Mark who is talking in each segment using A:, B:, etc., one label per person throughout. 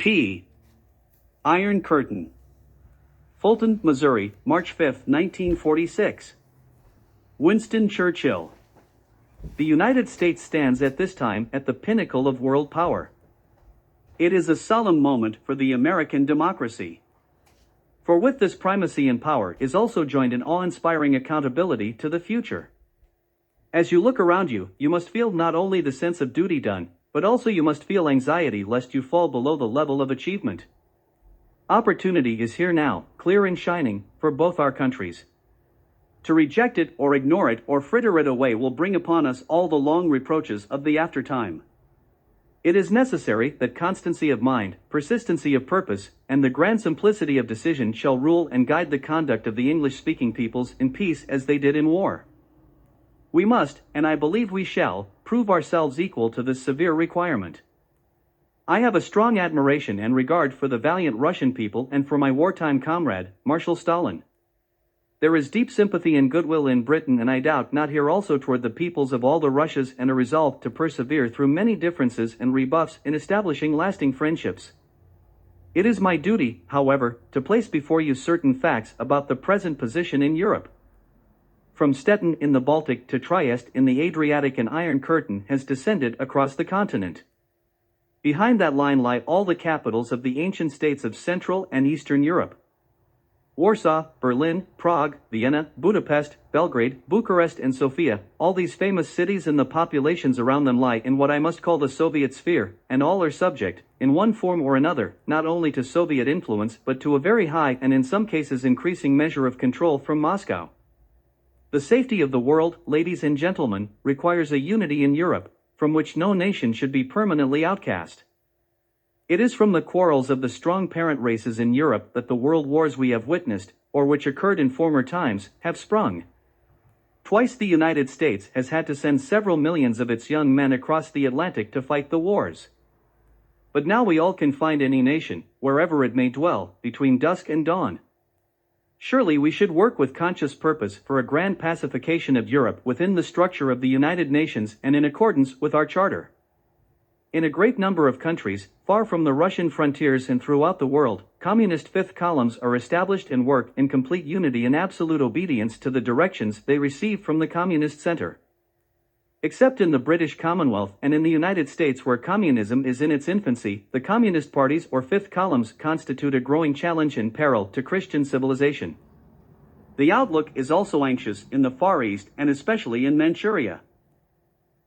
A: P. Iron Curtain. Fulton, Missouri, March 5, 1946. Winston Churchill. The United States stands at this time at the pinnacle of world power. It is a solemn moment for the American democracy. For with this primacy in power is also joined an awe-inspiring accountability to the future. As you look around you, you must feel not only the sense of duty done, but also you must feel anxiety lest you fall below the level of achievement. Opportunity is here now, clear and shining, for both our countries. To reject it or ignore it or fritter it away will bring upon us all the long reproaches of the aftertime. It is necessary that constancy of mind, persistency of purpose, and the grand simplicity of decision shall rule and guide the conduct of the English-speaking peoples in peace as they did in war. We must, and I believe we shall, prove ourselves equal to this severe requirement. I have a strong admiration and regard for the valiant Russian people and for my wartime comrade, Marshal Stalin. There is deep sympathy and goodwill in Britain, and I doubt not here also toward the peoples of all the Russias, and a resolve to persevere through many differences and rebuffs in establishing lasting friendships. It is my duty, however, to place before you certain facts about the present position in Europe. From Stettin in the Baltic to Trieste in the Adriatic, an Iron Curtain has descended across the continent. Behind that line lie all the capitals of the ancient states of Central and Eastern Europe. Warsaw, Berlin, Prague, Vienna, Budapest, Belgrade, Bucharest and Sofia, all these famous cities and the populations around them lie in what I must call the Soviet sphere, and all are subject, in one form or another, not only to Soviet influence but to a very high and in some cases increasing measure of control from Moscow. The safety of the world, ladies and gentlemen, requires a unity in Europe, from which no nation should be permanently outcast. It is from the quarrels of the strong parent races in Europe that the world wars we have witnessed, or which occurred in former times, have sprung. Twice the United States has had to send several millions of its young men across the Atlantic to fight the wars. But now we all can find any nation, wherever it may dwell, between dusk and dawn. Surely we should work with conscious purpose for a grand pacification of Europe within the structure of the United Nations and in accordance with our charter. In a great number of countries, far from the Russian frontiers and throughout the world, communist fifth columns are established and work in complete unity and absolute obedience to the directions they receive from the communist center. Except in the British Commonwealth and in the United States, where communism is in its infancy, the communist parties or fifth columns constitute a growing challenge and peril to Christian civilization. The outlook is also anxious in the Far East and especially in Manchuria.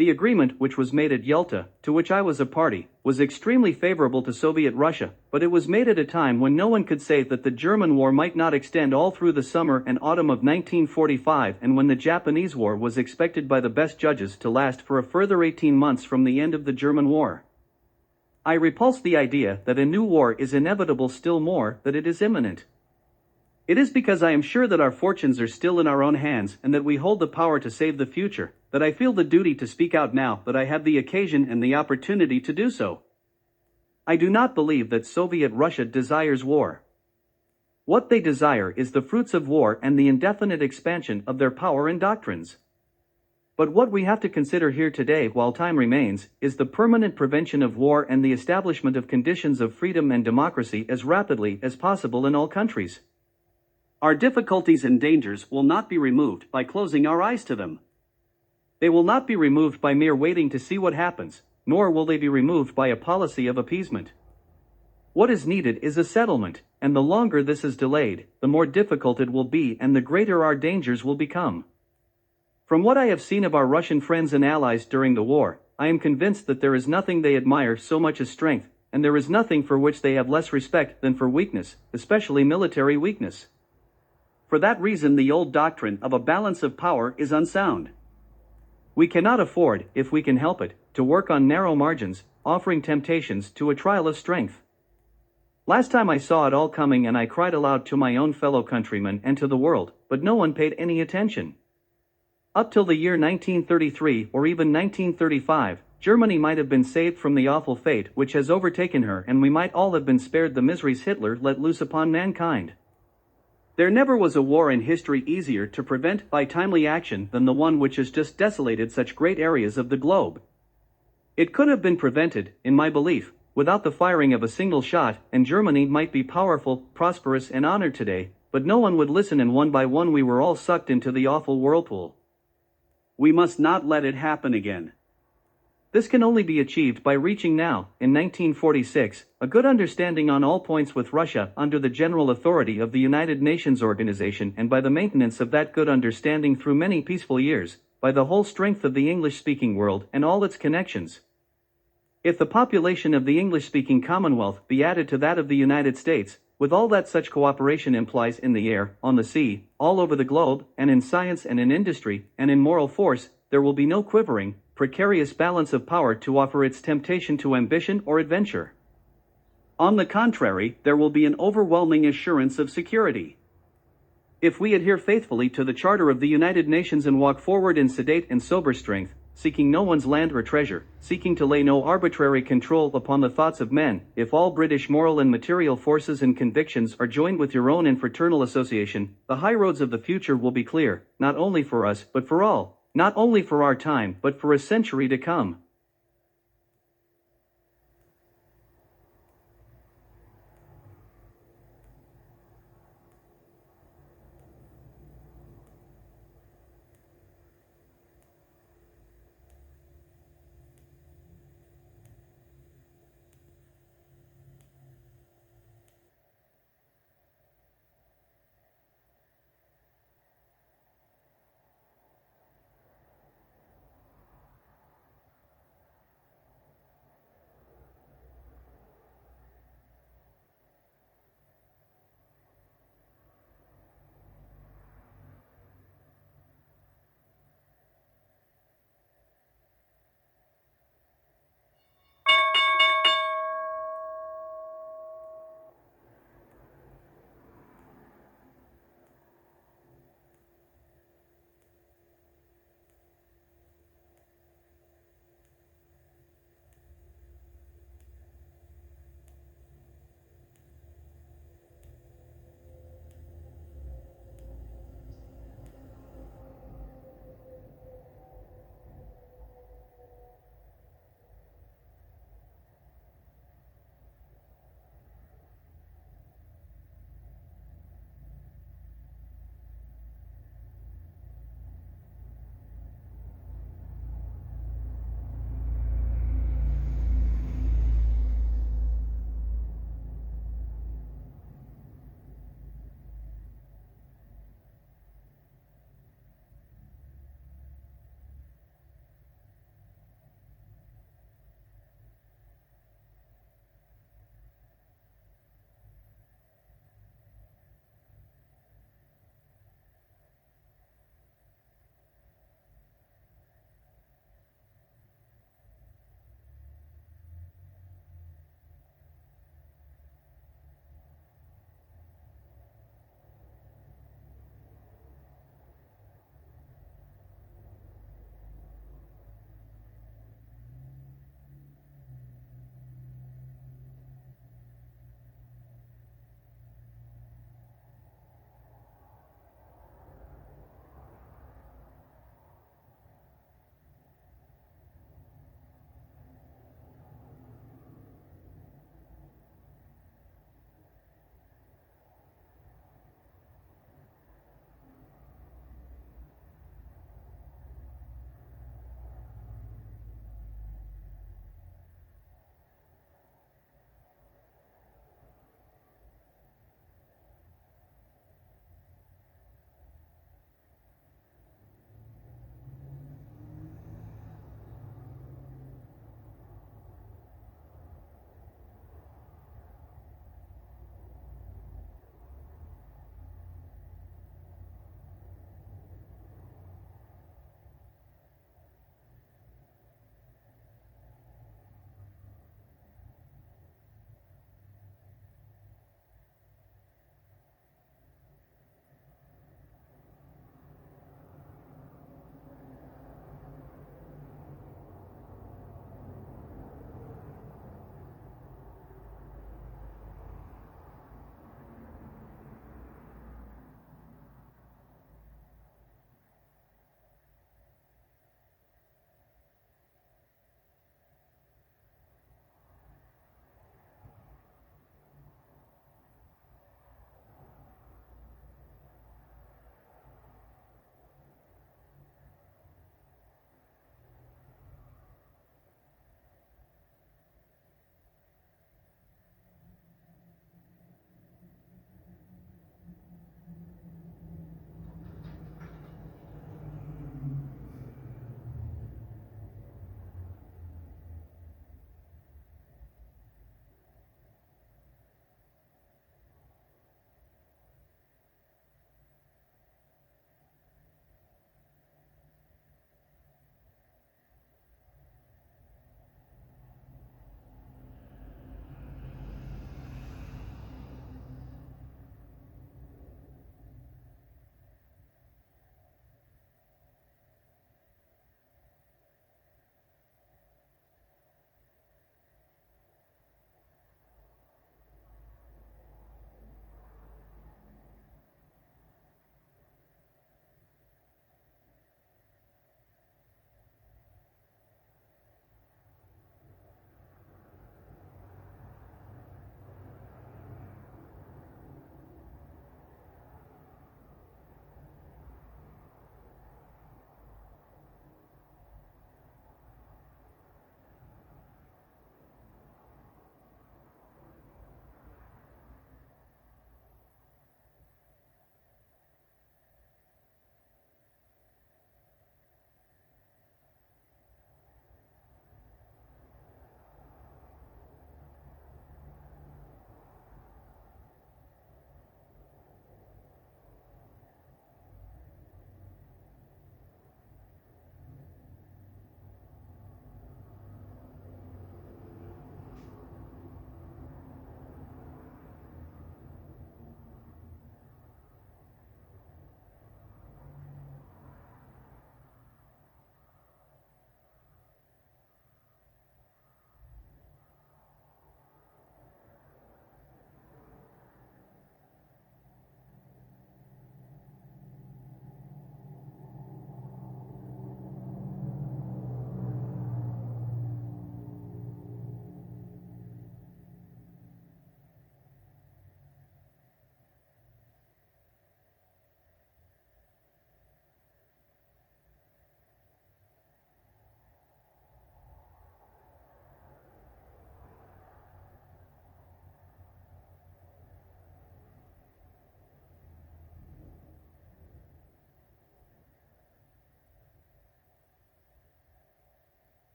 A: The agreement which was made at Yalta, to which I was a party, was extremely favorable to Soviet Russia, but it was made at a time when no one could say that the German war might not extend all through the summer and autumn of 1945, and when the Japanese war was expected by the best judges to last for a further 18 months from the end of the German war. I repulse the idea that a new war is inevitable, still more that it is imminent. It is because I am sure that our fortunes are still in our own hands and that we hold the power to save the future, that I feel the duty to speak out now that I have the occasion and the opportunity to do so. I do not believe that Soviet Russia desires war. What they desire is the fruits of war and the indefinite expansion of their power and doctrines. But what we have to consider here today, while time remains, is the permanent prevention of war and the establishment of conditions of freedom and democracy as rapidly as possible in all countries. Our difficulties and dangers will not be removed by closing our eyes to them. They will not be removed by mere waiting to see what happens, nor will they be removed by a policy of appeasement. What is needed is a settlement, and the longer this is delayed, the more difficult it will be and the greater our dangers will become. From what I have seen of our Russian friends and allies during the war, I am convinced that there is nothing they admire so much as strength, and there is nothing for which they have less respect than for weakness, especially military weakness. For that reason the old doctrine of a balance of power is unsound. We cannot afford, if we can help it, to work on narrow margins, offering temptations to a trial of strength. Last time I saw it all coming and I cried aloud to my own fellow countrymen and to the world, but no one paid any attention. Up till the year 1933 or even 1935, Germany might have been saved from the awful fate which has overtaken her, and we might all have been spared the miseries Hitler let loose upon mankind. There never was a war in history easier to prevent by timely action than the one which has just desolated such great areas of the globe. It could have been prevented, in my belief, without the firing of a single shot, and Germany might be powerful, prosperous and honored today, but no one would listen, and one by one we were all sucked into the awful whirlpool. We must not let it happen again. This can only be achieved by reaching now, in 1946, a good understanding on all points with Russia under the general authority of the United Nations Organization, and by the maintenance of that good understanding through many peaceful years, by the whole strength of the English-speaking world and all its connections. If the population of the English-speaking Commonwealth be added to that of the United States, with all that such cooperation implies in the air, on the sea, all over the globe, and in science and in industry, and in moral force, there will be no quivering, precarious balance of power to offer its temptation to ambition or adventure. On the contrary, there will be an overwhelming assurance of security. If we adhere faithfully to the Charter of the United Nations and walk forward in sedate and sober strength, seeking no one's land or treasure, seeking to lay no arbitrary control upon the thoughts of men, if all British moral and material forces and convictions are joined with your own in fraternal association, the high roads of the future will be clear, not only for us but for all, not only for our time but for a century to come.